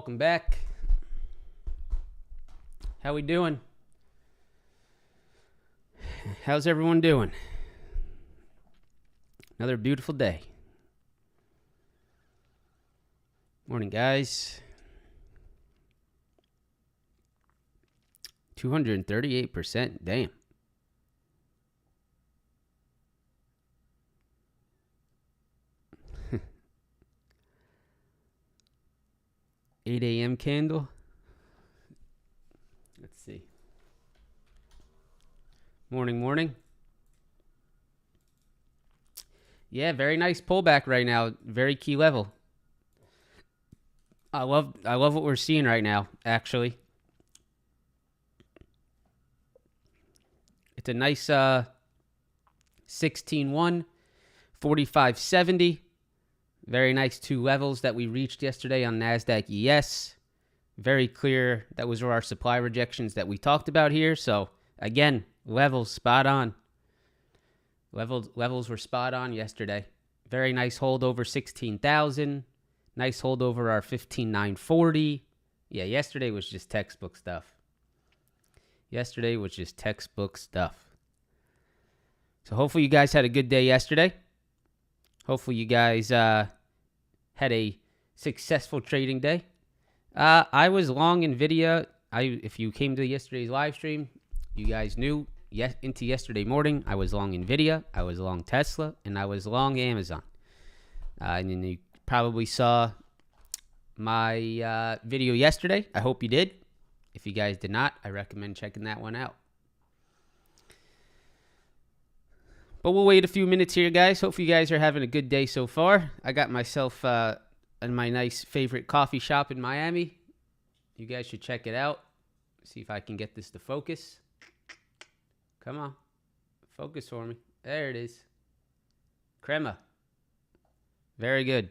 welcome back. How we doing? How's everyone doing? Another beautiful day. Morning, guys. 238%. Damn. $8 a.m. candle. Let's see. Morning. Yeah, very nice pullback right now. Very key level. I love what we're seeing right now, actually. It's a nice 16.1, 45.70. Very nice two levels that we reached yesterday on Nasdaq ES. Very clear. That was our supply rejections that we talked about here. So again, levels spot on. Levels were spot on yesterday. Very nice hold over 16,000. Nice hold over our 15,940. Yeah, yesterday was just textbook stuff. So hopefully you guys had a good day yesterday. Hopefully you guys had a successful trading day. I was long Nvidia. If you came to yesterday's live stream, you guys knew into yesterday morning, I was long Nvidia, I was long Tesla, and I was long Amazon. And then you probably saw my video yesterday. I hope you did. If you guys did not, I recommend checking that one out. But we'll wait a few minutes here, guys. Hopefully you guys are having a good day so far. I got myself in my nice favorite coffee shop in Miami. You guys should check it out. See if I can get this to focus. Come on. Focus for me. There it is. Crema. Very good.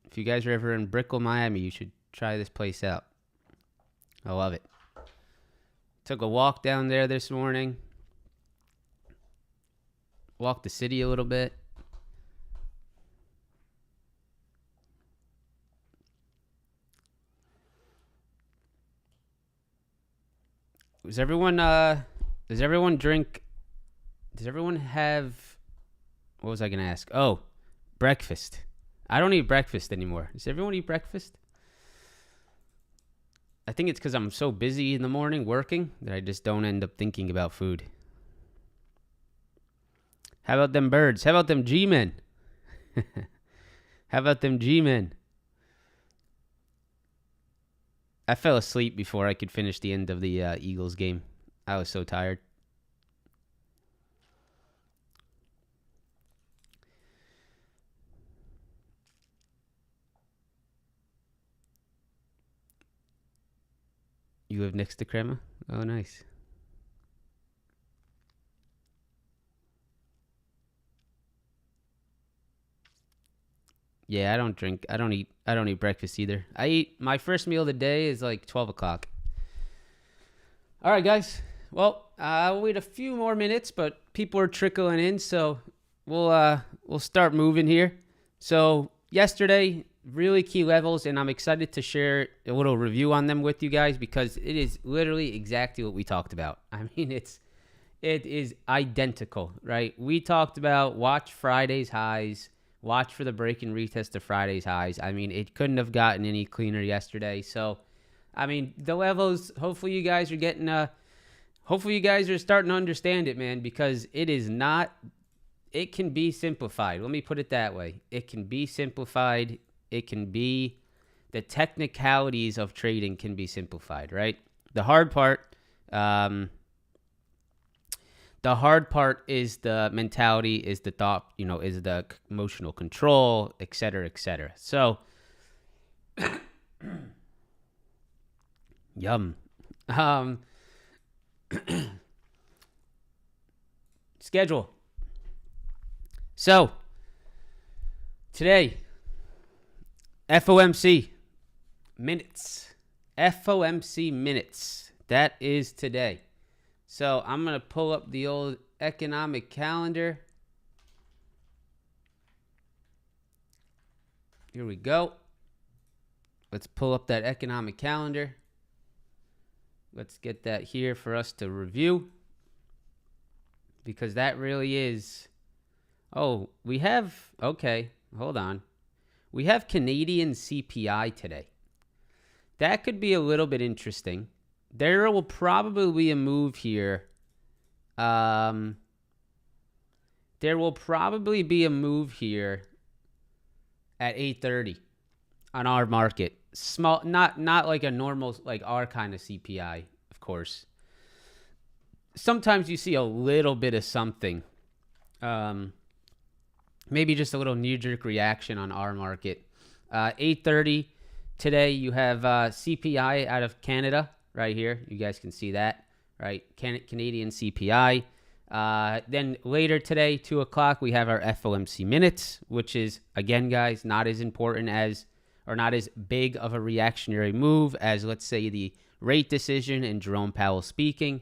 If you guys are ever in Brickell, Miami, you should try this place out. I love it. Took a walk down there this morning. Walked the city a little bit. Does everyone drink? Does everyone have? What was I gonna ask? Oh, breakfast. I don't eat breakfast anymore. Does everyone eat breakfast? I think it's because I'm so busy in the morning working that I just don't end up thinking about food. How about them birds? How about them G-men? I fell asleep before I could finish the end of the Eagles game. I was so tired. You live next to Crema? Oh, nice. Yeah, I don't eat breakfast either. My first meal of the day is like 12 o'clock. All right, guys. Well, I'll wait a few more minutes, but people are trickling in, so we'll start moving here. So yesterday, really key levels, and I'm excited to share a little review on them with you guys because it is literally exactly what we talked about. I mean, it is identical, right? We talked about watch Friday's highs. Watch for the break and retest of Friday's highs. I mean, it couldn't have gotten any cleaner yesterday. So, I mean, the levels, hopefully you guys are starting to understand it, man, because it can be simplified. Let me put it that way. It can be simplified. The technicalities of trading can be simplified, right? The hard part is the mentality, is the thought, is the emotional control, et cetera, et cetera. So, yum. Schedule. So, today, FOMC minutes. FOMC minutes. That is today. So I'm going to pull up the old economic calendar. Here we go. Let's pull up that economic calendar. Let's get that here for us to review. Because that really is... Oh, we have... Okay, hold on. We have Canadian CPI today. That could be a little bit interesting. There will probably be a move here. There will probably be a move here at 8:30 on our market. Small, not like a normal, like our kind of CPI, of course. Sometimes you see a little bit of something. Maybe just a little knee-jerk reaction on our market. 8:30 today, you have CPI out of Canada right here. You guys can see that, right? Canadian CPI. Then later today, 2 o'clock, we have our FOMC minutes, which is, again, guys, not as important as, or not as big of a reactionary move as, let's say, the rate decision and Jerome Powell speaking.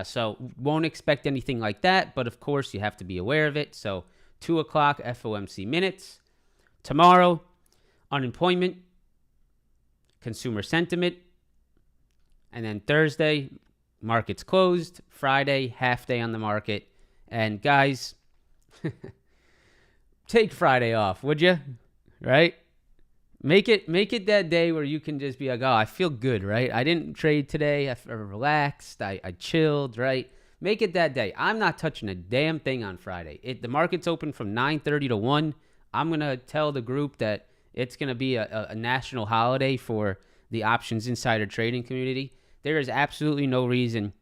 So won't expect anything like that, but of course you have to be aware of it. So 2 o'clock FOMC minutes. Tomorrow, unemployment, consumer sentiment. And then Thursday, markets closed. Friday, half day on the market. And guys, take Friday off, would you? Right? Make it that day where you can just be like, oh, I feel good, right? I didn't trade today. I relaxed. I chilled, right? Make it that day. I'm not touching a damn thing on Friday. The market's open from 9:30 to 1. I'm going to tell the group that it's going to be a national holiday for the options insider trading community. There is absolutely no reason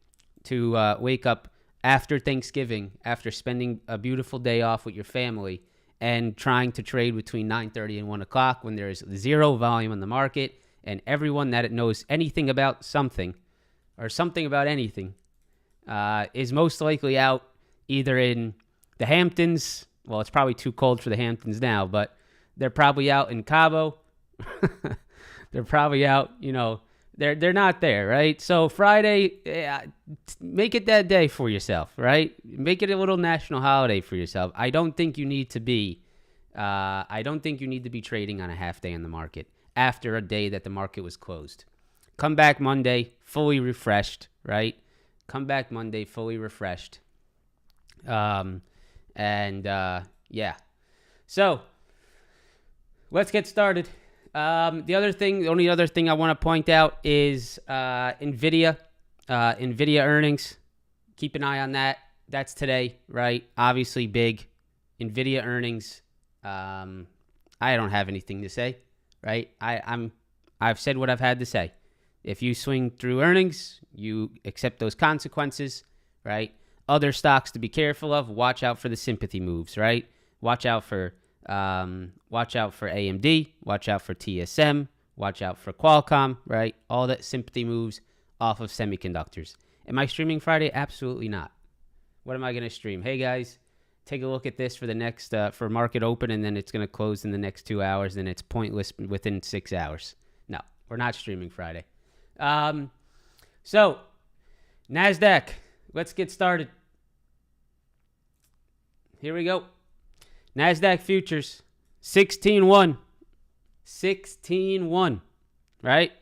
to wake up after Thanksgiving, after spending a beautiful day off with your family, and trying to trade between 9:30 and 1 o'clock when there is zero volume in the market, and everyone that knows anything about something or something about anything is most likely out either in the Hamptons. Well, it's probably too cold for the Hamptons now, but they're probably out in Cabo. They're probably out, they're not there, right? So Friday, make it that day for yourself, right? Make it a little national holiday for yourself. I don't think you need to be trading on a half day in the market after a day that the market was closed. Come back Monday fully refreshed, right? Come back Monday fully refreshed. Yeah. So let's get started. The only other thing I want to point out is Nvidia. Nvidia earnings. Keep an eye on that. That's today, right? Obviously big. Nvidia earnings. I don't have anything to say, right? I've said what I've had to say. If you swing through earnings, you accept those consequences, right? Other stocks to be careful of. Watch out for the sympathy moves, right? Watch out for AMD, watch out for TSM, watch out for Qualcomm, right? All that sympathy moves off of semiconductors. Am I streaming Friday? Absolutely not. What am I going to stream? Hey guys, take a look at this for the next, for market open, and then it's going to close in the next 2 hours, and it's pointless within 6 hours. No, we're not streaming Friday. So, Nasdaq, let's get started. Here we go. Nasdaq futures, 16.1. 16.1, right?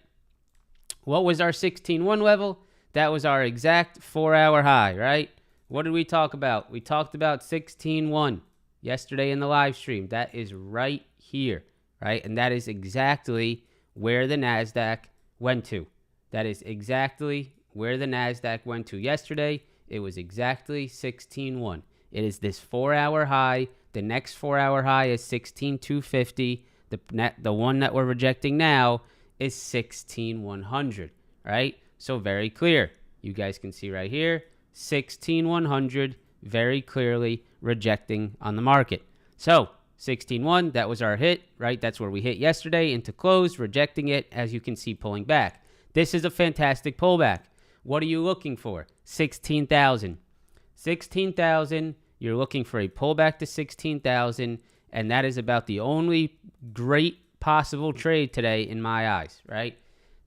What was our 16.1 level? That was our exact 4-hour high, right? What did we talk about? We talked about 16.1 yesterday in the live stream. That is right here, right? And that is exactly where the Nasdaq went to. That is exactly where the Nasdaq went to yesterday. It was exactly 16.1. It is this 4-hour high. The next 4-hour high is 16,250. The one that we're rejecting now is 16,100, right? So very clear. You guys can see right here, 16,100, very clearly rejecting on the market. So 16.1, that was our hit, right? That's where we hit yesterday into close, rejecting it, as you can see, pulling back. This is a fantastic pullback. What are you looking for? 16,000. 16,000. You're looking for a pullback to 16,000, and that is about the only great possible trade today in my eyes, right?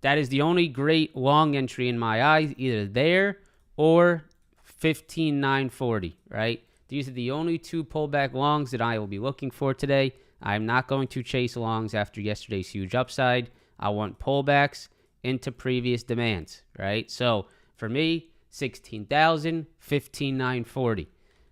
That is the only great long entry in my eyes, either there or 15,940, right? These are the only two pullback longs that I will be looking for today. I'm not going to chase longs after yesterday's huge upside. I want pullbacks into previous demands, right? So for me, 16,000, 15,940.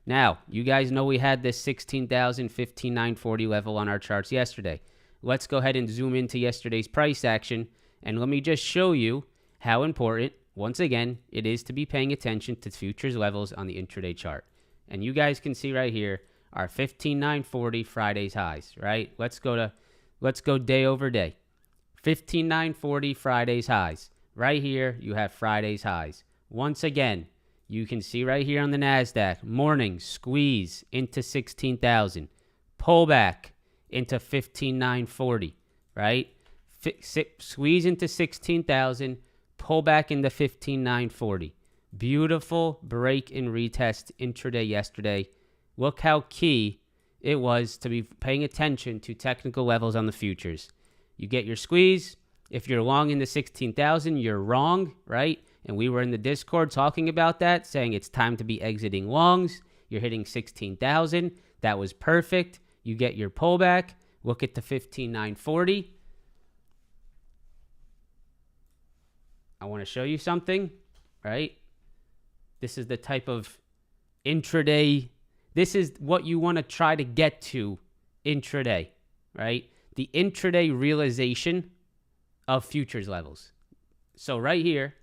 Now, you guys know we had this 16,000, 15,940 level on our charts yesterday. Let's go ahead and zoom into yesterday's price action, and let me just show you how important, once again, it is to be paying attention to futures levels on the intraday chart. And you guys can see right here our 15,940 Friday's highs, right? Let's go day over day. 15,940 Friday's highs. Right here, you have Friday's highs. Once again, you can see right here on the Nasdaq, morning squeeze into 16,000, pullback into 15,940, right? Squeeze into 16,000, pullback into 15,940. Beautiful break and retest intraday yesterday. Look how key it was to be paying attention to technical levels on the futures. You get your squeeze. If you're long in the 16,000, you're wrong, right? And we were in the Discord talking about that, saying it's time to be exiting longs. You're hitting 16,000. That was perfect. You get your pullback. Look at the 15,940. I want to show you something, right? This is the type of intraday. This is what you want to try to get to intraday, right? The intraday realization of futures levels. So right here,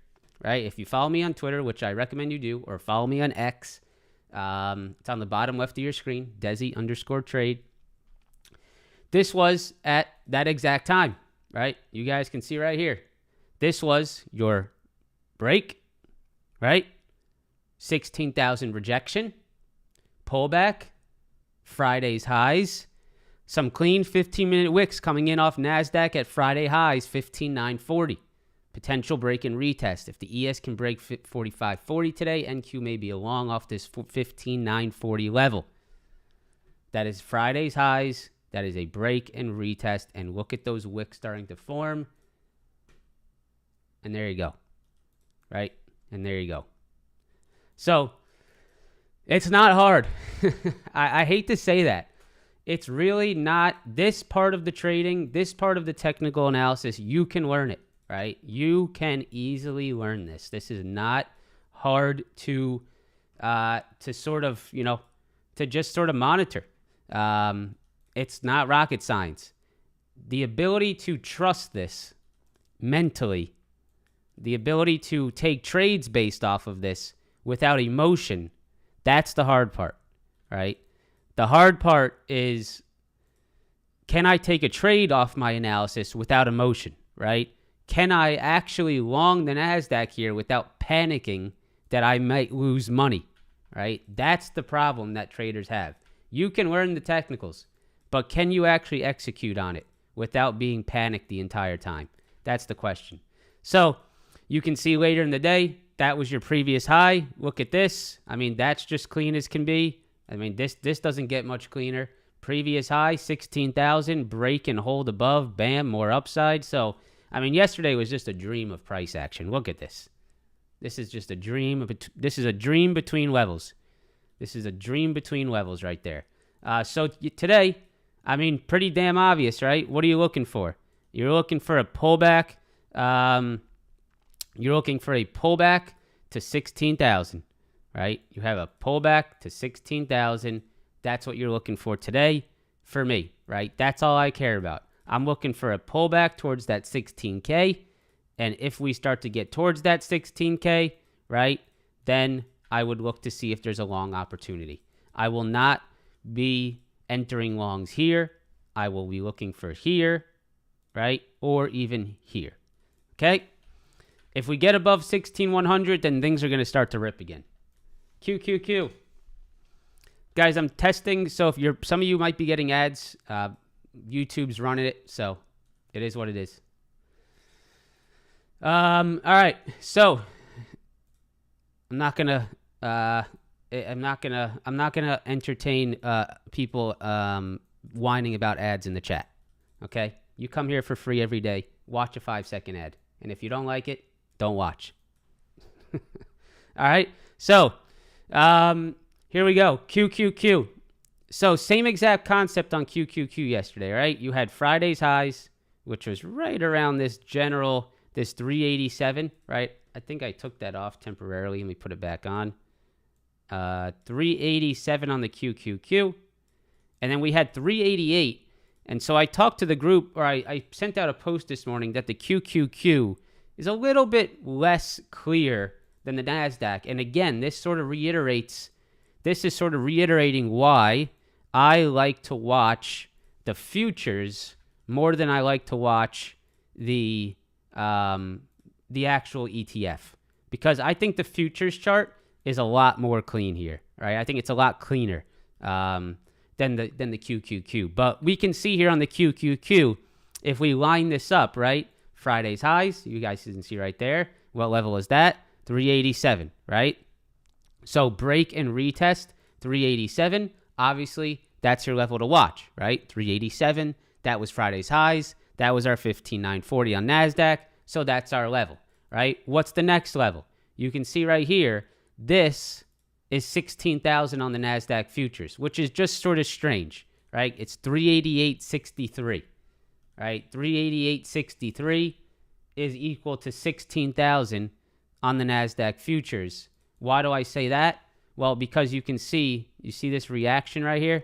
right, if you follow me on Twitter, which I recommend you do, or follow me on X, it's on the bottom left of your screen, Desi_trade. This was at that exact time, right? You guys can see right here. This was your break, right? 16,000 rejection, pullback, Friday's highs, some clean 15-minute wicks coming in off Nasdaq at Friday highs, 15,940. Potential break and retest. If the ES can break 45.40 today, NQ may be along off this 15,940 level. That is Friday's highs. That is a break and retest. And look at those wicks starting to form. And there you go. Right? And there you go. So, it's not hard. I hate to say that. It's really not. This part of the trading, this part of the technical analysis, you can learn it, right? You can easily learn this. This is not hard to sort of, to just sort of monitor. It's not rocket science. The ability to trust this mentally, the ability to take trades based off of this without emotion, that's the hard part, right? The hard part is, can I take a trade off my analysis without emotion, right? Can I actually long the Nasdaq here without panicking that I might lose money, right? That's the problem that traders have. You can learn the technicals, but can you actually execute on it without being panicked the entire time? That's the question. So you can see later in the day, that was your previous high. Look at this. I mean, that's just clean as can be. I mean, this doesn't get much cleaner. Previous high, 16,000, break and hold above, bam, more upside. So, I mean, yesterday was just a dream of price action. Look at this. This is just a dream. This is a dream between levels. This is a dream between levels right there. So today, I mean, pretty damn obvious, right? What are you looking for? You're looking for a pullback. You're looking for a pullback to 16,000. Right? You have a pullback to 16,000. That's what you're looking for today for me, right? That's all I care about. I'm looking for a pullback towards that 16K. And if we start to get towards that 16K, right, then I would look to see if there's a long opportunity. I will not be entering longs here. I will be looking for here, right, or even here. Okay? If we get above 16,100, then things are going to start to rip again. QQQ. Guys, I'm testing, so if some of you might be getting ads, YouTube's running it, so it is what it is. All right, so I'm not gonna entertain people whining about ads in the chat. Okay, you come here for free every day. Watch a 5-second ad, and if you don't like it, don't watch. All right, so. Here we go. QQQ. So same exact concept on QQQ yesterday, right? You had Friday's highs, which was right around this 387, right? I think I took that off temporarily. Let me put it back on. 387 on the QQQ. And then we had 388. And so I talked to the group, or I sent out a post this morning that the QQQ is a little bit less clear than the Nasdaq. And again, this is sort of reiterating why I like to watch the futures more than I like to watch the actual ETF, because I think the futures chart is a lot more clean here, right? I think it's a lot cleaner than the QQQ. But we can see here on the QQQ, if we line this up, right? Friday's highs, you guys can see right there. What level is that? 387, right? So break and retest 387. Obviously, that's your level to watch, right? 387, that was Friday's highs. That was our 15,940 on Nasdaq. So that's our level, right? What's the next level? You can see right here, this is 16,000 on the Nasdaq futures, which is just sort of strange, right? It's 388.63, right? 388.63 is equal to 16,000 on the Nasdaq futures. Why do I say that? Well, because you see this reaction right here,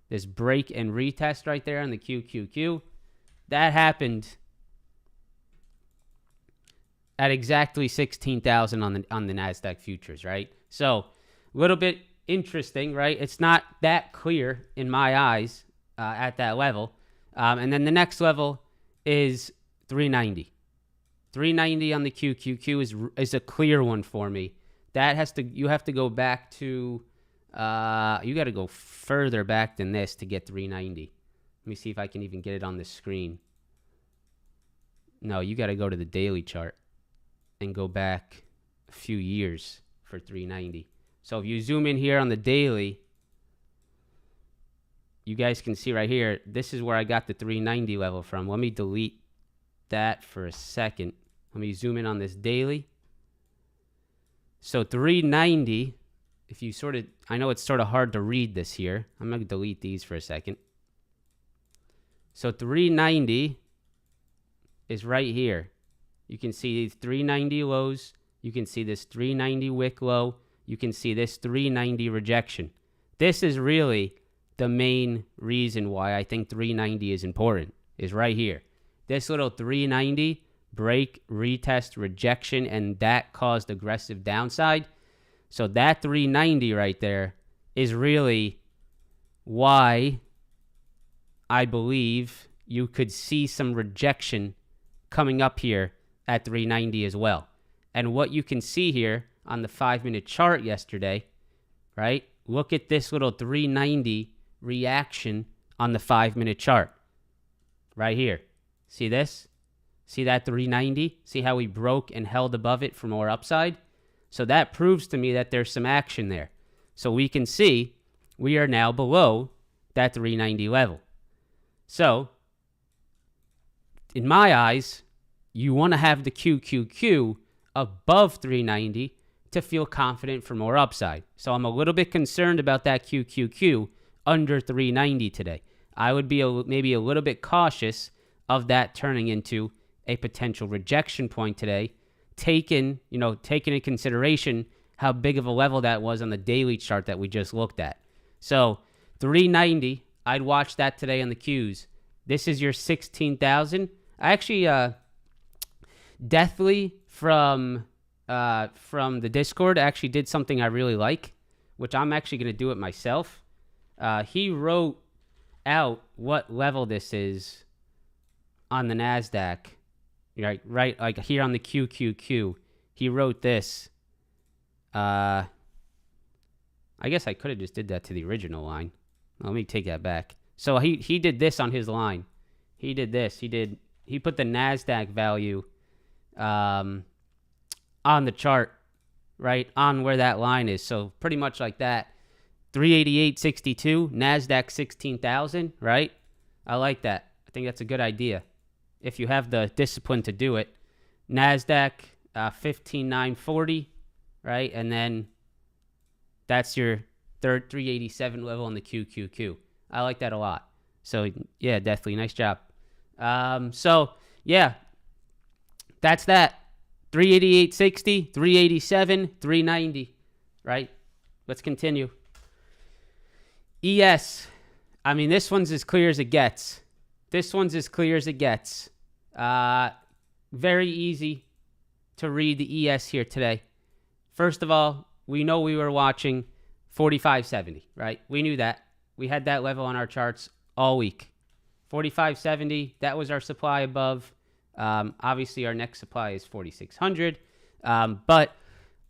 this break and retest right there on the QQQ. That happened at exactly 16,000 on the Nasdaq futures, right? So a little bit interesting, right? It's not that clear in my eyes at that level. And then the next level is 390. 390 on the QQQ is a clear one for me. You have to go back to, you got to go further back than this to get 390. Let me see if I can even get it on the screen. No, you got to go to the daily chart and go back a few years for 390. So if you zoom in here on the daily, you guys can see right here, this is where I got the 390 level from. Let me delete that for a second. Let me zoom in on this daily. So 390, if you I know it's sort of hard to read this here. I'm going to delete these for a second. So 390 is right here. You can see these 390 lows. You can see this 390 wick low. You can see this 390 rejection. This is really the main reason why I think 390 is important, is right here. This little 390 break, retest, rejection, and that caused aggressive downside. So that 390 right there is really why I believe you could see some rejection coming up here at 390 as well. And what you can see here on the 5-minute chart yesterday, right? Look at this little 390 reaction on the 5-minute chart right here. See this? See that 390? See how we broke and held above it for more upside? So that proves to me that there's some action there. So we can see we are now below that 390 level. So in my eyes, you want to have the QQQ above 390 to feel confident for more upside. So I'm a little bit concerned about that QQQ under 390 today. I would be maybe a little bit cautious of that turning into a potential rejection point today, taking into consideration how big of a level that was on the daily chart that we just looked at. So 390, I'd watch that today on the Qs. This is your 16,000. I actually, Deathly from the Discord actually did something I really like, which I'm actually going to do it myself. He wrote out what level this is on the Nasdaq, right, like here on the QQQ. He wrote this. I guess I could have just did that to the original line. Let me take that back. So he did this on his line. He did this. He put the Nasdaq value on the chart, right, on where that line is. So pretty much like that. 388.62, Nasdaq 16,000, right? I like that. I think that's a good idea if you have the discipline to do it. Nasdaq 15,940, right? And then that's your third 387 level on the QQQ. I like that a lot. So yeah, definitely nice job. So yeah, that's that. 388.60, 387, 390, right? Let's continue. ES. I mean, this one's as clear as it gets. Very easy to read the ES here today. First of all, we know we were watching 45.70, right? We knew that. We had that level on our charts all week. 45.70, that was our supply above. Obviously, our next supply is 4,600. But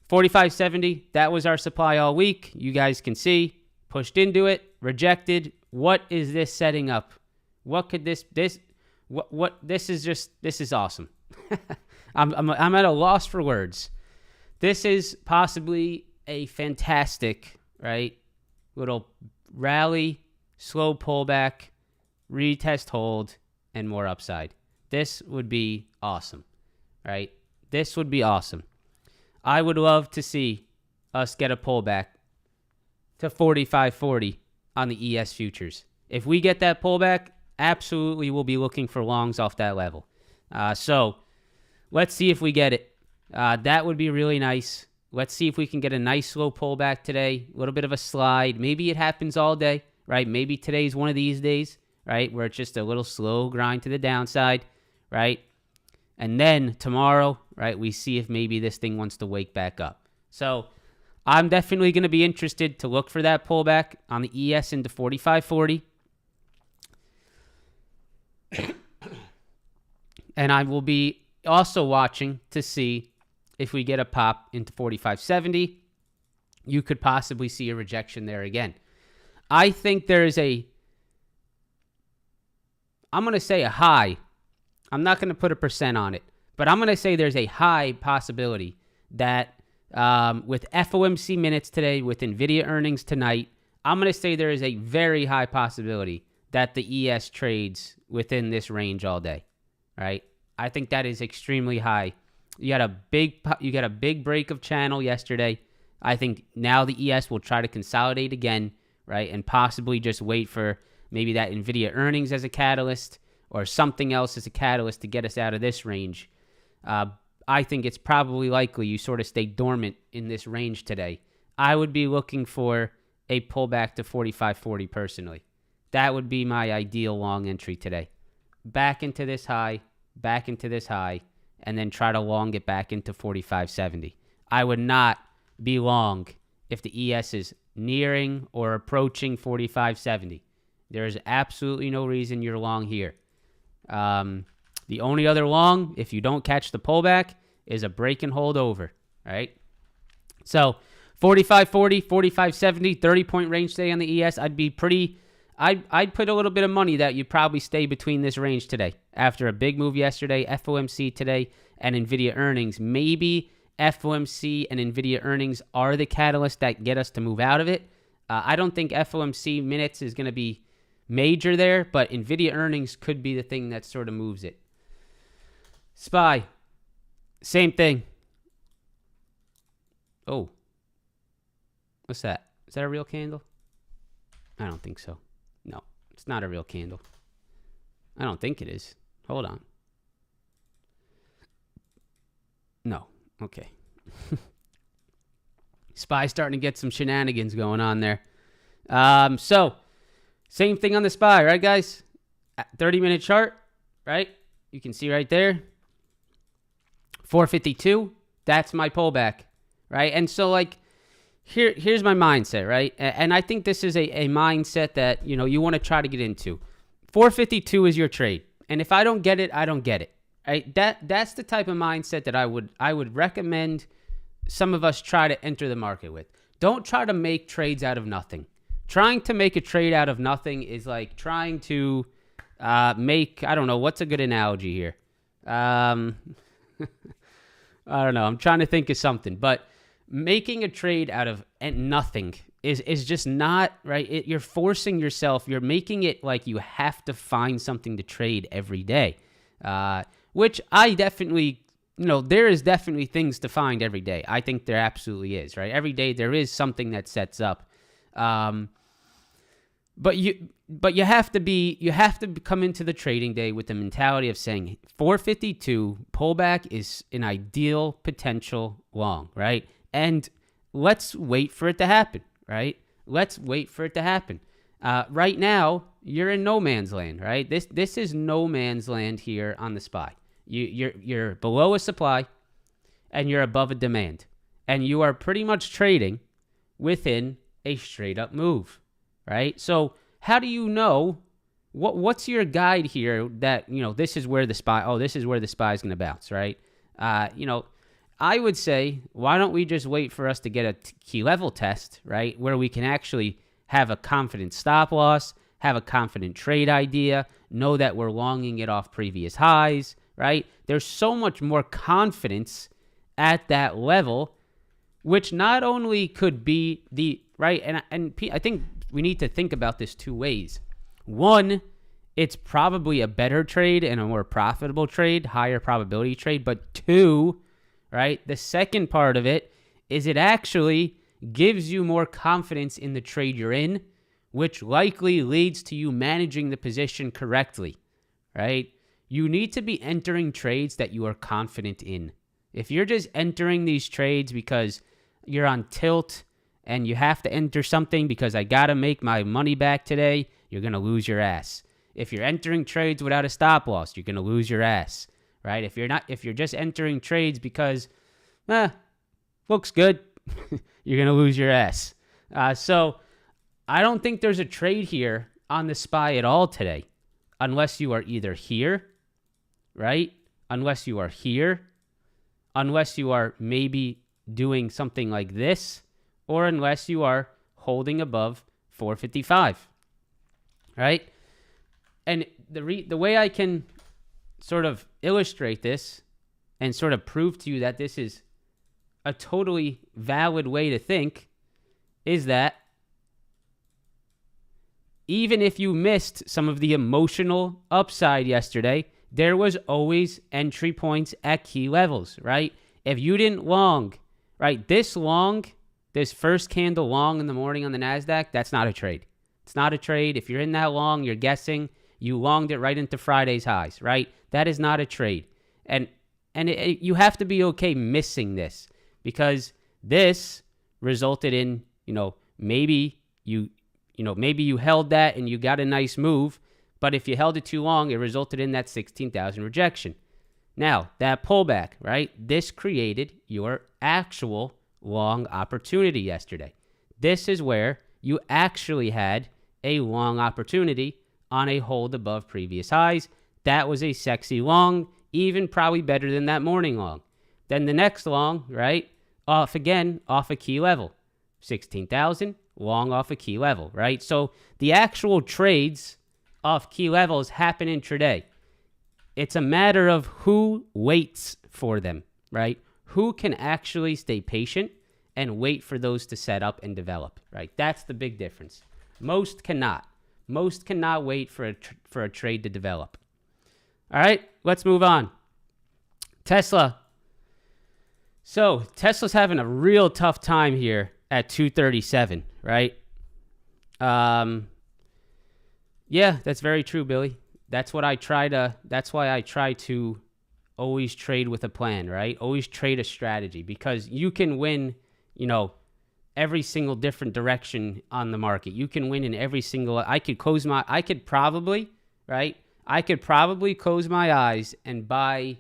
45.70, that was our supply all week. You guys can see. Pushed into it, rejected. What is this setting up? What could this is awesome. I'm at a loss for words. This is possibly a fantastic, right? Little rally, slow pullback, retest, hold, and more upside. This would be awesome, right? This would be awesome. I would love to see us get a pullback to 45.40 on the ES futures. If we get that pullback, absolutely we'll be looking for longs off that level. So let's see if we get it. That would be really nice. Let's see if we can get a nice slow pullback today, a little bit of a slide. Maybe it happens all day, right? Maybe today's one of these days, right, where it's just a little slow grind to the downside, right? And then tomorrow, right, we see if maybe this thing wants to wake back up. So I'm definitely going to be interested to look for that pullback on the ES into 45.40. And I will be also watching to see if we get a pop into 45.70. You could possibly see a rejection there again. I think there is I'm going to say a high. I'm not going to put a percent on it, but I'm going to say there's a high possibility that with FOMC minutes today, with Nvidia earnings tonight, I'm going to say there is a very high possibility that the ES trades within this range all day, right? I think that is extremely high. You got a big break of channel yesterday. I think now the ES will try to consolidate again, right? And possibly just wait for maybe that Nvidia earnings as a catalyst or something else as a catalyst to get us out of this range. I think it's probably likely you sort of stay dormant in this range today. I would be looking for a pullback to 45.40 personally. That would be my ideal long entry today. Back into this high, and then try to long it back into 45.70. I would not be long if the ES is nearing or approaching 45.70. There is absolutely no reason you're long here. The only other long, if you don't catch the pullback, is a break and hold over, right? So 45.40, 45.70, 30-point range today on the ES. I'd put a little bit of money that you'd probably stay between this range today. After a big move yesterday, FOMC today, and Nvidia earnings. Maybe FOMC and Nvidia earnings are the catalyst that get us to move out of it. I don't think FOMC minutes is going to be major there, but Nvidia earnings could be the thing that sort of moves it. SPY, same thing. Oh, what's that? Is that a real candle? I don't think so. No, it's not a real candle. I don't think it is. Hold on. No. Okay. SPY starting to get some shenanigans going on there. So, same thing on the SPY, right, guys? 30-minute chart, right? You can see right there. 452. That's my pullback, right? And so, like, here's my mindset, right? And I think this is a mindset that, you want to try to get into. 452 is your trade. And if I don't get it, I don't get it. Right? That's the type of mindset that I would recommend some of us try to enter the market with. Don't try to make trades out of nothing. Trying to make a trade out of nothing is like trying to make, I don't know, what's a good analogy here? I don't know. I'm trying to think of something. But making a trade out of nothing is just not, right? You're forcing yourself. You're making it like you have to find something to trade every day, which I definitely, there is definitely things to find every day. I think there absolutely is, right? Every day there is something that sets up. But you have to come into the trading day with the mentality of saying 452 pullback is an ideal potential long, right? And let's wait for it to happen, right? Let's wait for it to happen. Right now, you're in no man's land, right? This is no man's land here on the SPY. You're below a supply, and you're above a demand, and you are pretty much trading within a straight up move, right? So how do you know what's your guide here that, this is where the SPY, this is where the SPY is going to bounce, right? I would say, why don't we just wait for us to get a key level test, right? Where we can actually have a confident stop loss, have a confident trade idea, know that we're longing it off previous highs, right? There's so much more confidence at that level, which not only could be right, and I think we need to think about this two ways. One, it's probably a better trade and a more profitable trade, higher probability trade. But two, right, the second part of it is it actually gives you more confidence in the trade you're in, which likely leads to you managing the position correctly, right? You need to be entering trades that you are confident in. If you're just entering these trades because you're on tilt and you have to enter something because I got to make my money back today, you're going to lose your ass. If you're entering trades without a stop loss, you're going to lose your ass, right? If you're just entering trades because, looks good, you're going to lose your ass. So I don't think there's a trade here on the SPY at all today, unless you are either here, right? Unless you are here, unless you are maybe doing something like this, or unless you are holding above 455, right? And the way I can sort of illustrate this and sort of prove to you that this is a totally valid way to think is that even if you missed some of the emotional upside yesterday, there was always entry points at key levels, right? If you didn't long, right, this first candle long in the morning on the Nasdaq, that's not a trade. It's not a trade. If you're in that long, you're guessing, you longed it right into Friday's highs, right? That is not a trade. And you have to be okay missing this, because this resulted in, maybe you held that and you got a nice move, but if you held it too long, it resulted in that 16,000 rejection. Now, that pullback, right? This created your actual long opportunity yesterday. This is where you actually had a long opportunity on a hold above previous highs. That was a sexy long, even probably better than that morning long. Then the next long, right? Off a key level. 16,000, long off a key level, right? So the actual trades off key levels happen intraday. It's a matter of who waits for them, right? Who can actually stay patient and wait for those to set up and develop, right? That's the big difference. Most cannot. Most cannot wait for a trade to develop. All right, let's move on. Tesla. So Tesla's having a real tough time here at 237, right? Yeah, that's very true, Billy. That's why I try to always trade with a plan, right? Always trade a strategy, because you can win, every single different direction on the market. You can win in every single, I could probably close my eyes and buy,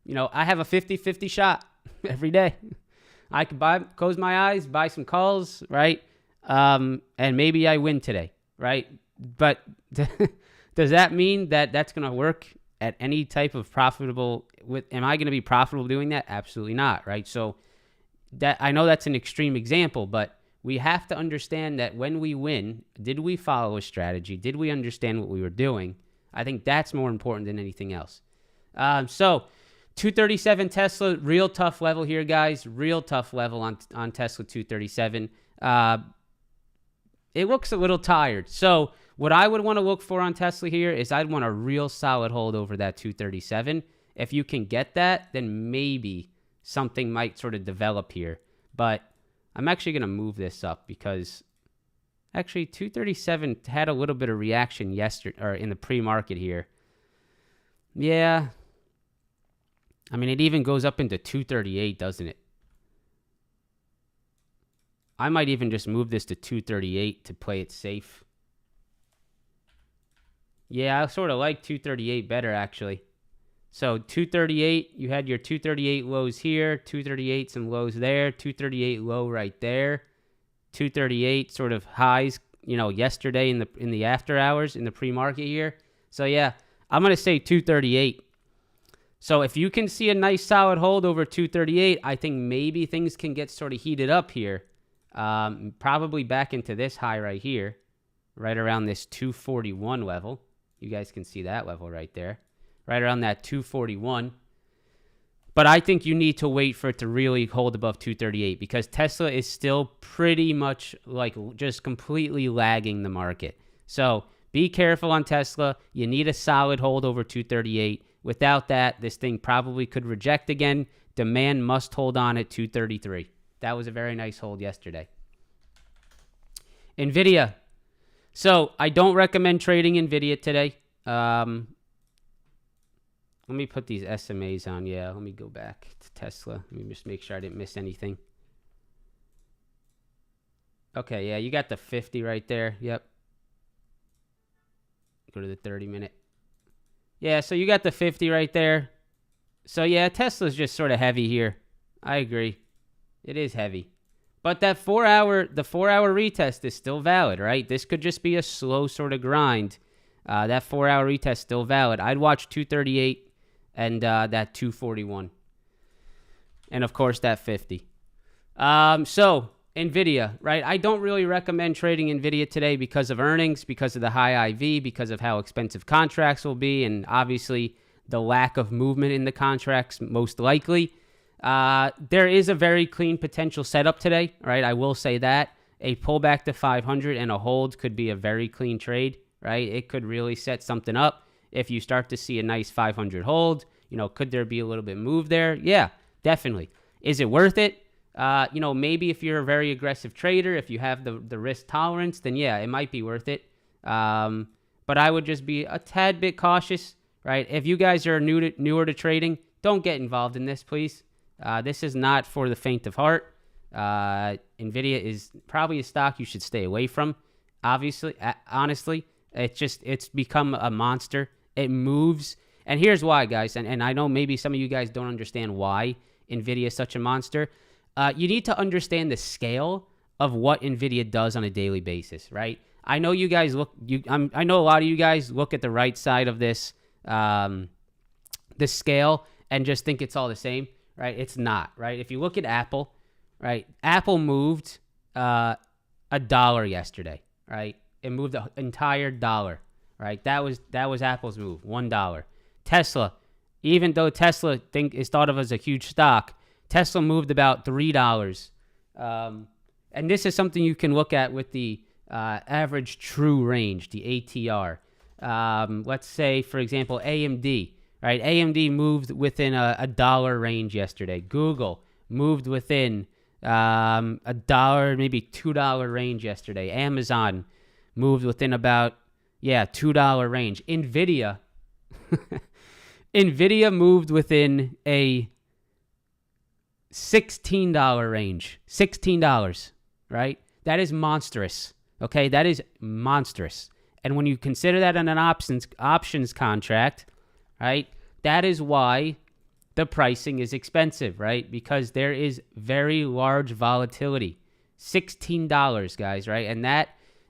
I have a 50-50 shot every day. I could close my eyes, buy some calls, right? And maybe I win today, right? But does that mean that that's going to work at any type of profitable? Am I going to be profitable doing that? Absolutely not, right? So that, I know that's an extreme example, but we have to understand that when we win, did we follow a strategy? Did we understand what we were doing? I think that's more important than anything else. So 237 Tesla, real tough level here, guys. Real tough level on Tesla 237. It looks a little tired. So what I would want to look for on Tesla here is I'd want a real solid hold over that 237. If you can get that, then maybe something might sort of develop here. But I'm actually going to move this up because, Actually, 237 had a little bit of reaction yesterday, or in the pre-market here. Yeah. I mean, it even goes up into 238, doesn't it? I might even just move this to 238 to play it safe. Yeah, I sort of like 238 better, actually. So 238, you had your 238 lows here, 238 some lows there, 238 low right there, 238 sort of highs, yesterday in the after hours in the pre-market here. So yeah, I'm going to say 238. So if you can see a nice solid hold over 238, I think maybe things can get sort of heated up here. Probably back into this high right here, right around this 241 level. You guys can see that level right there, right around that 241. But I think you need to wait for it to really hold above 238 because Tesla is still pretty much like just completely lagging the market. So be careful on Tesla. You need a solid hold over 238. Without that, this thing probably could reject again. Demand must hold on at 233. That was a very nice hold yesterday. Nvidia. So I don't recommend trading Nvidia today. Let me put these SMAs on. Yeah, let me go back to Tesla. Let me just make sure I didn't miss anything. Okay, yeah, you got the 50 right there. Yep. Go to the 30-minute. Yeah, so you got the 50 right there. So yeah, Tesla's just sort of heavy here. I agree. It is heavy. But that the 4-hour retest is still valid, right? This could just be a slow sort of grind. That 4-hour retest still valid. I'd watch 238 and that 241. And of course that 50. So Nvidia, right? I don't really recommend trading Nvidia today because of earnings, because of the high IV, because of how expensive contracts will be, and obviously the lack of movement in the contracts most likely. There is a very clean potential setup today, right? I will say that. A pullback to 500 and a hold could be a very clean trade, right? It could really set something up. If you start to see a nice 500 hold, could there be a little bit move there? Yeah, definitely. Is it worth it? Maybe if you're a very aggressive trader, if you have the risk tolerance, then yeah, it might be worth it. But I would just be a tad bit cautious, right? If you guys are newer to trading, don't get involved in this, please. This is not for the faint of heart. Nvidia is probably a stock you should stay away from. Obviously, honestly, it's become a monster. It moves. And here's why, guys. And I know maybe some of you guys don't understand why Nvidia is such a monster. You need to understand the scale of what Nvidia does on a daily basis, right? I know you guys I know a lot of you guys look at the right side of this, the scale, and just think it's all the same. Right? It's not, right? If you look at Apple, right? Apple moved $1 yesterday, right? It moved the entire dollar, right? That was Apple's move, $1. Tesla, even though Tesla is thought of as a huge stock, Tesla moved about $3. And this is something you can look at with the average true range, the ATR. Let's say, for example, AMD. Right, AMD moved within a dollar range yesterday. Google moved within $1, maybe $2 range yesterday. Amazon moved within about $2 range. Nvidia, Nvidia moved within a $16 range. $16, right? That is monstrous. Okay, that is monstrous. And when you consider that in an options contract, right? That is why the pricing is expensive, right? Because there is very large volatility. $16, guys, right? And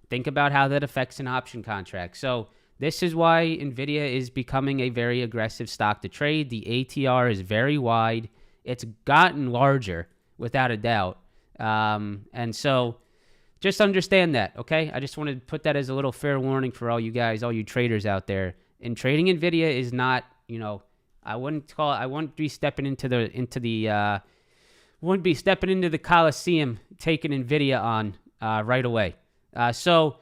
think about how that affects an option contract. So this is why Nvidia is becoming a very aggressive stock to trade. The ATR is very wide. It's gotten larger, without a doubt. And so just understand that, okay? I just wanted to put that as a little fair warning for all you guys, all you traders out there. And trading Nvidia is not, I wouldn't be stepping into the Coliseum taking Nvidia on right away. So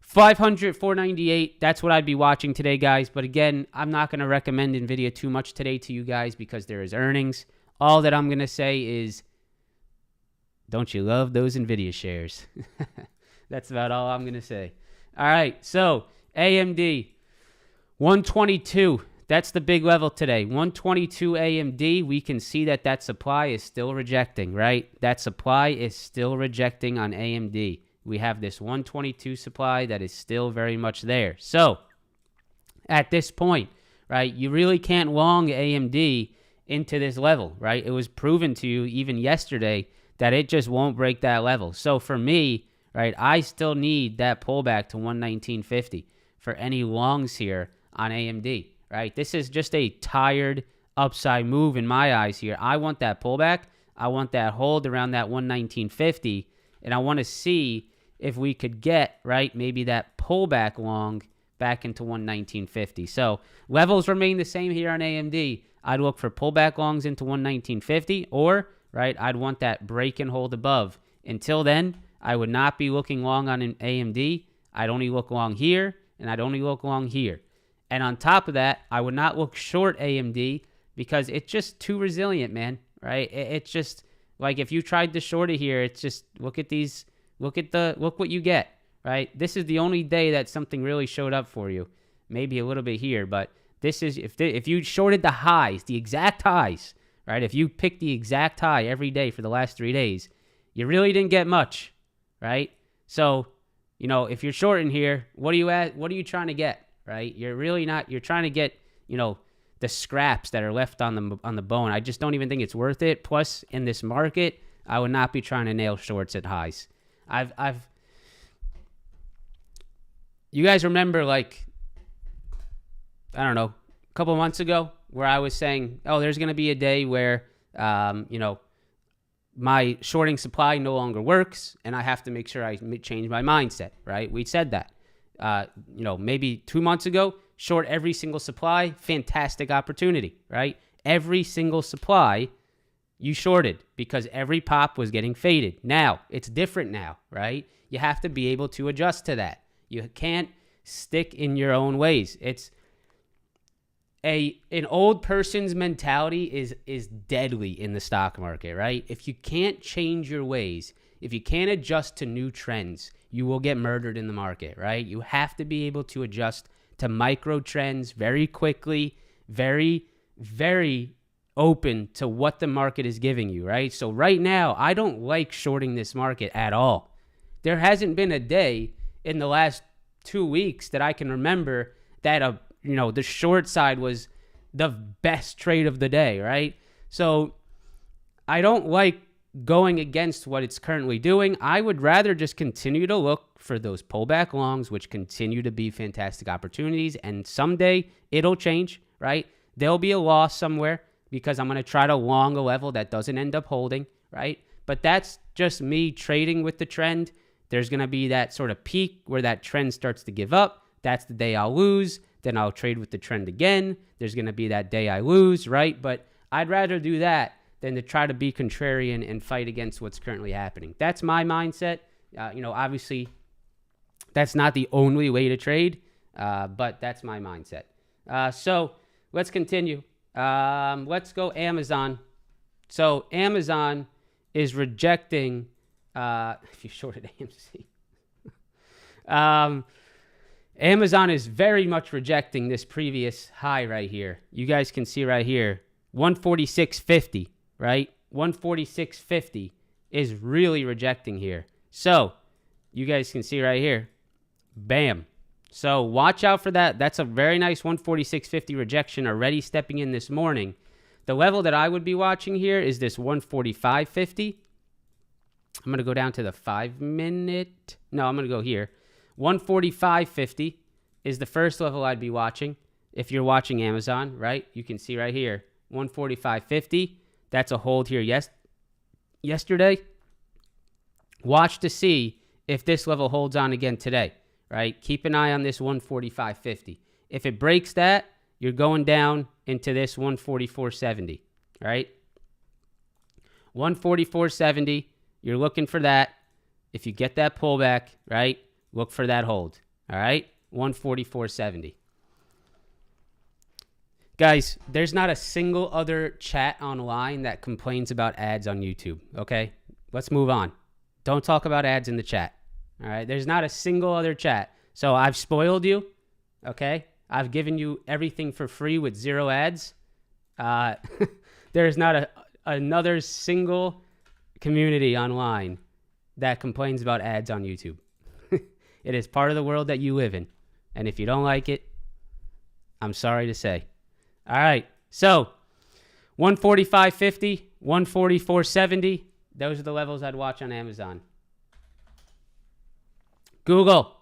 500, 498, that's what I'd be watching today, guys. But again, I'm not going to recommend Nvidia too much today to you guys because there is earnings. All that I'm going to say is, don't you love those Nvidia shares? That's about all I'm going to say. All right, so AMD, 122. That's the big level today. 122 AMD. We can see that supply is still rejecting, right? That supply is still rejecting on AMD. We have this 122 supply that is still very much there. So at this point, right, you really can't long AMD into this level, right? It was proven to you even yesterday that it just won't break that level. So for me, right, I still need that pullback to 119.50 for any longs here on AMD, right? This is just a tired upside move in my eyes here. I want that pullback. I want that hold around that 119.50, and I want to see if we could get, right, maybe that pullback long back into 119.50. So levels remain the same here on AMD. I'd look for pullback longs into 119.50, or, right, I'd want that break and hold above. Until then, I would not be looking long on an AMD. I'd only look long here, and I'd only look long here. And on top of that, I would not look short AMD because it's just too resilient, man, right? It's just like if you tried to short it here, it's just look at these, look what you get, right? This is the only day that something really showed up for you. Maybe a little bit here, but this is if you shorted the highs, the exact highs, right? If you picked the exact high every day for the last 3 days, you really didn't get much, right? So, if you're shorting here, what are you trying to get? Right? You're really not, you're trying to get, the scraps that are left on the bone. I just don't even think it's worth it. Plus, in this market, I would not be trying to nail shorts at highs. You guys remember, like, I don't know, a couple months ago where I was saying, oh, there's going to be a day where, my shorting supply no longer works and I have to make sure I change my mindset, right? We said that. Maybe 2 months ago, short every single supply, fantastic opportunity, right? Every single supply you shorted because every pop was getting faded. Now, it's different now, right? You have to be able to adjust to that. You can't stick in your own ways. It's an old person's mentality is deadly in the stock market, right? If you can't change your ways, if you can't adjust to new trends, you will get murdered in the market, right? You have to be able to adjust to micro trends very quickly, very, very open to what the market is giving you, right? So right now, I don't like shorting this market at all. There hasn't been a day in the last 2 weeks that I can remember that the short side was the best trade of the day, right? So I don't like going against what it's currently doing. I would rather just continue to look for those pullback longs, which continue to be fantastic opportunities. And someday it'll change, right? There'll be a loss somewhere because I'm going to try to long a level that doesn't end up holding, right? But that's just me trading with the trend. There's going to be that sort of peak where that trend starts to give up. That's the day I'll lose. Then I'll trade with the trend again. There's going to be that day I lose, right? But I'd rather do that than to try to be contrarian and fight against what's currently happening. That's my mindset. Obviously, that's not the only way to trade, but that's my mindset. So let's continue. Let's go Amazon. So Amazon is rejecting, if you shorted AMC, Amazon is very much rejecting this previous high right here. You guys can see right here, 146.50. Right? 146.50 is really rejecting here. So you guys can see right here. Bam. So watch out for that. That's a very nice 146.50 rejection already stepping in this morning. The level that I would be watching here is this 145.50. I'm going to go down to the 5 minute. No, I'm going to go here. 145.50 is the first level I'd be watching. If you're watching Amazon, right? You can see right here. 145.50. That's a hold here yesterday. Watch to see if this level holds on again today, right? Keep an eye on this 145.50. If it breaks that, you're going down into this 144.70, right? 144.70, you're looking for that. If you get that pullback, right, look for that hold, all right? 144.70. Guys, there's not a single other chat online that complains about ads on YouTube, okay? Let's move on. Don't talk about ads in the chat. All right. There's not a single other chat. So I've spoiled you. Okay. I've given you everything for free with 0 ads. There's not another single community online that complains about ads on YouTube. It is part of the world that you live in. And if you don't like it, I'm sorry to say. All right. So 145.50, 144.70. Those are the levels I'd watch on Amazon. Google.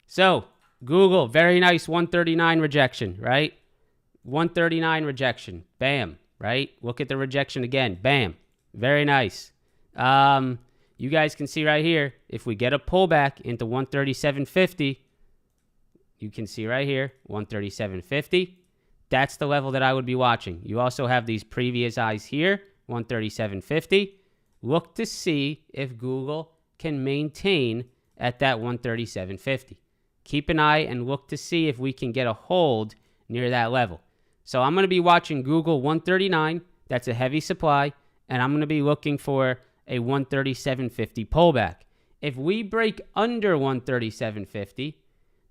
So Google, very nice 139 rejection, right? 139 rejection. Bam, right? Look at the rejection again. Bam. Very nice. You guys can see right here, if we get a pullback into 137.50, you can see right here, 137.50. That's the level that I would be watching. You also have these previous highs here, 137.50. Look to see if Google can maintain at that 137.50. Keep an eye and look to see if we can get a hold near that level. So I'm going to be watching Google 139. That's a heavy supply. And I'm going to be looking for a 137.50 pullback. If we break under 137.50,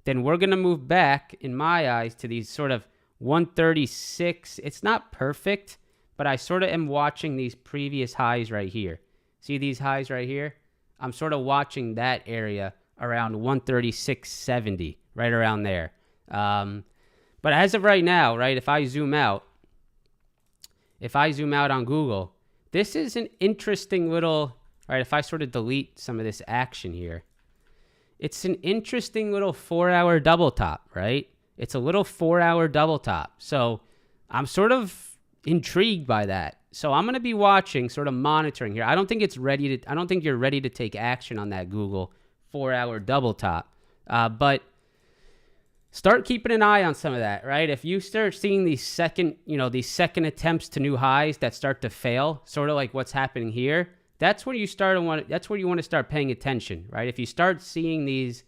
then we're going to move back, in my eyes, to these sort of 136. It's not perfect, but I sort of am watching these previous highs right here. See these highs right here? I'm sort of watching that area around 136.70, right around there. But as of right now, right, if I zoom out on Google, this is an interesting little, right, if I sort of delete some of this action here, it's an interesting little 4-hour double top, right? It's a little 4-hour double top. So I'm sort of intrigued by that. So I'm going to be watching, sort of monitoring here. I don't think you're ready to take action on that Google 4-hour double top. But start keeping an eye on some of that, right? If you start seeing these second attempts to new highs that start to fail, sort of like what's happening here, that's where you want to start paying attention, right? If you start seeing these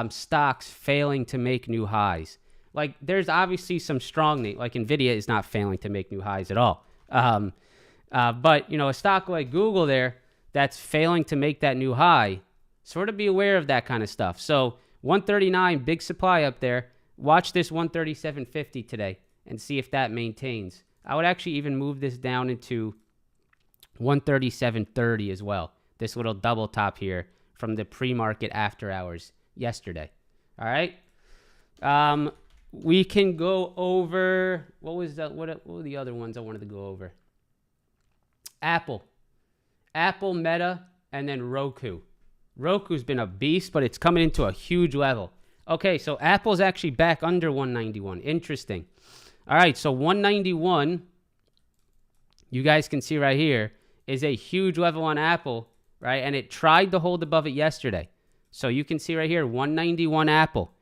stocks failing to make new highs, like there's obviously some strong name, like Nvidia is not failing to make new highs at all. But a stock like Google there that's failing to make that new high, sort of be aware of that kind of stuff. So 139, big supply up there. Watch this 137.50 today and see if that maintains. I would actually even move this down into 137.30 as well. This little double top here from the pre-market after hours yesterday. All right. We can go over, what were the other ones I wanted to go over? Apple, Meta, and then Roku. Roku's been a beast, but it's coming into a huge level. Okay, so Apple's actually back under 191. Interesting. All right, so 191, you guys can see right here, is a huge level on Apple, right? And it tried to hold above it yesterday. So you can see right here, 191 Apple,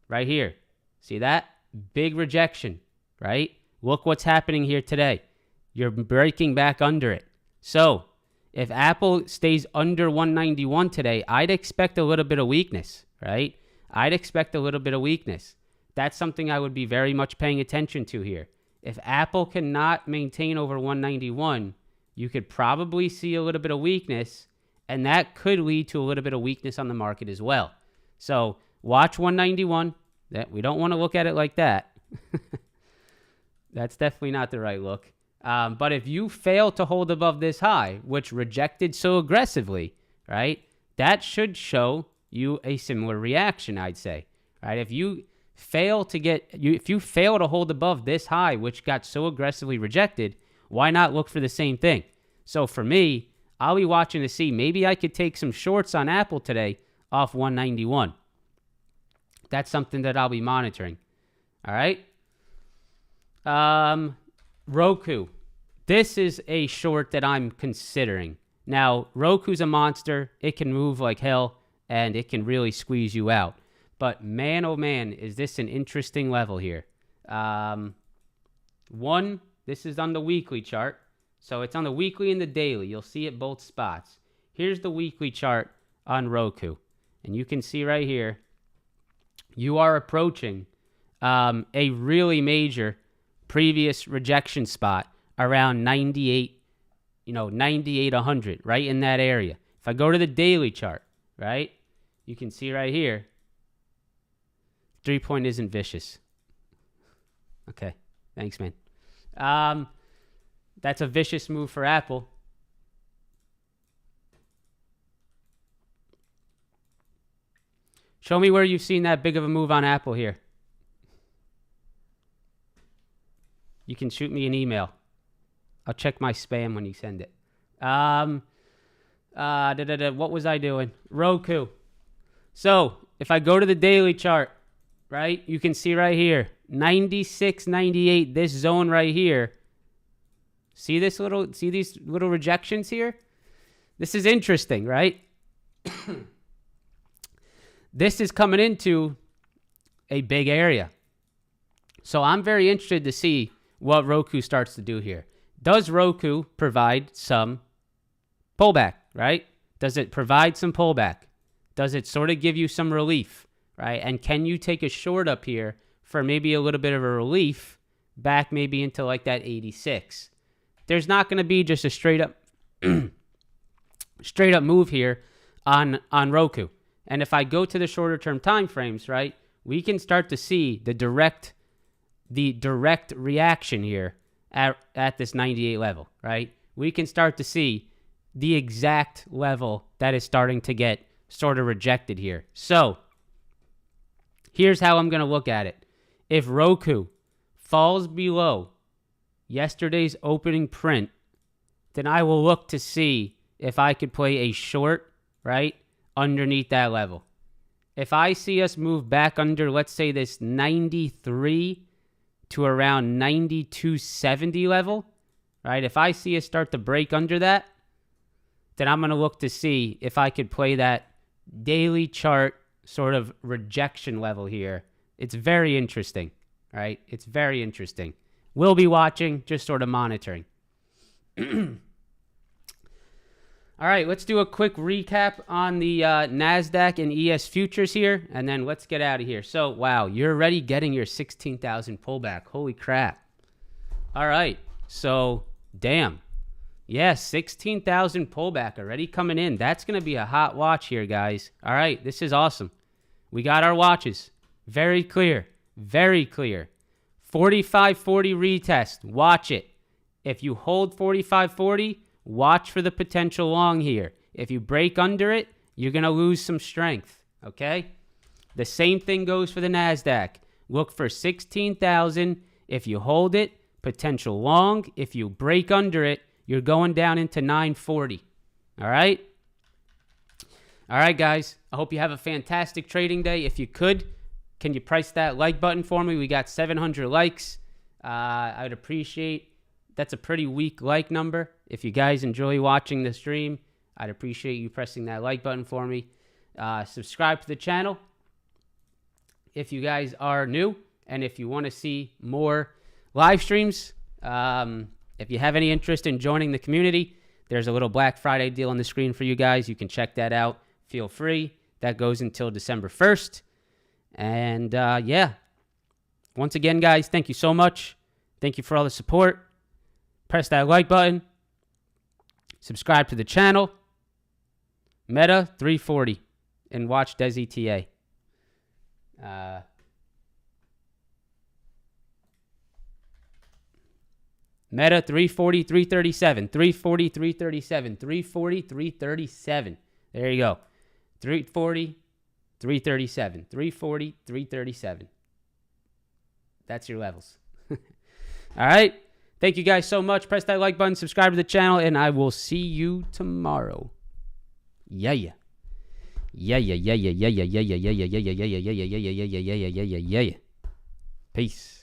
right here. See that? Big rejection, right? Look what's happening here today. You're breaking back under it. So if Apple stays under 191 today, I'd expect a little bit of weakness, right? I'd expect a little bit of weakness. That's something I would be very much paying attention to here. If Apple cannot maintain over 191, you could probably see a little bit of weakness, and that could lead to a little bit of weakness on the market as well. So watch 191. We don't want to look at it like that. That's definitely not the right look. But if you fail to hold above this high, which rejected so aggressively, right, that should show you a similar reaction, I'd say, right? If you fail to hold above this high, which got so aggressively rejected, why not look for the same thing? So for me, I'll be watching to see, maybe I could take some shorts on Apple today off 191. That's something that I'll be monitoring. All right. Roku. This is a short that I'm considering. Now, Roku's a monster. It can move like hell, and it can really squeeze you out. But man, oh man, is this an interesting level here. This is on the weekly chart. So it's on the weekly and the daily. You'll see it both spots. Here's the weekly chart on Roku. And you can see right here, you are approaching a really major previous rejection spot around 98, 100, right in that area. If I go to the daily chart, right, you can see right here, 3-point isn't vicious. Okay, thanks, man. That's a vicious move for Apple. Show me where you've seen that big of a move on Apple here. You can shoot me an email. I'll check my spam when you send it. What was I doing? Roku. So if I go to the daily chart, right, you can see right here, 96, 98, this zone right here. See these little rejections here? This is interesting, right? This is coming into a big area. So I'm very interested to see what Roku starts to do here. Does Roku provide some pullback, right? Does it provide some pullback? Does it sort of give you some relief, right? And can you take a short up here for maybe a little bit of a relief back maybe into like that 86? There's not going to be just a straight up move here on Roku. And if I go to the shorter term time frames, right, we can start to see the direct reaction here at this 98 level, right? We can start to see the exact level that is starting to get sort of rejected here. So here's how I'm going to look at it. If Roku falls below yesterday's opening print, then I will look to see if I could play a short, right, underneath that level. If I see us move back under, let's say, this 93 to around 92.70 level, right? If I see us start to break under that, then I'm going to look to see if I could play that daily chart sort of rejection level here. It's very interesting, right? It's very interesting. We'll be watching, just sort of monitoring. All right, let's do a quick recap on the Nasdaq and ES futures here, and then let's get out of here. So, wow, you're already getting your 16,000 pullback. Holy crap. All right, so, damn. Yeah, 16,000 pullback already coming in. That's going to be a hot watch here, guys. All right, this is awesome. We got our watches. Very clear. Very clear. 45.40 retest. Watch it. If you hold 45.40, watch for the potential long here. If you break under it, you're going to lose some strength, okay? The same thing goes for the Nasdaq. Look for 16,000. If you hold it, potential long. If you break under it, you're going down into 940, all right? All right, guys. I hope you have a fantastic trading day. If you could, can you press that like button for me? We got 700 likes. I would appreciate. That's a pretty weak like number. If you guys enjoy watching the stream, I'd appreciate you pressing that like button for me. Subscribe to the channel if you guys are new, and if you want to see more live streams. If you have any interest in joining the community, there's a little Black Friday deal on the screen for you guys. You can check that out. Feel free. That goes until December 1st. And yeah, once again, guys, thank you so much. Thank you for all the support. Press that like button. Subscribe to the channel. Meta 340. And watch Des ETA. Meta 340, 337. 340, 337. 340, 337. There you go. 340, 337. 340, 337. That's your levels. All right. Thank you guys so much. Press that like button, subscribe to the channel, and I will see you tomorrow. Yeah. Yeah. Peace.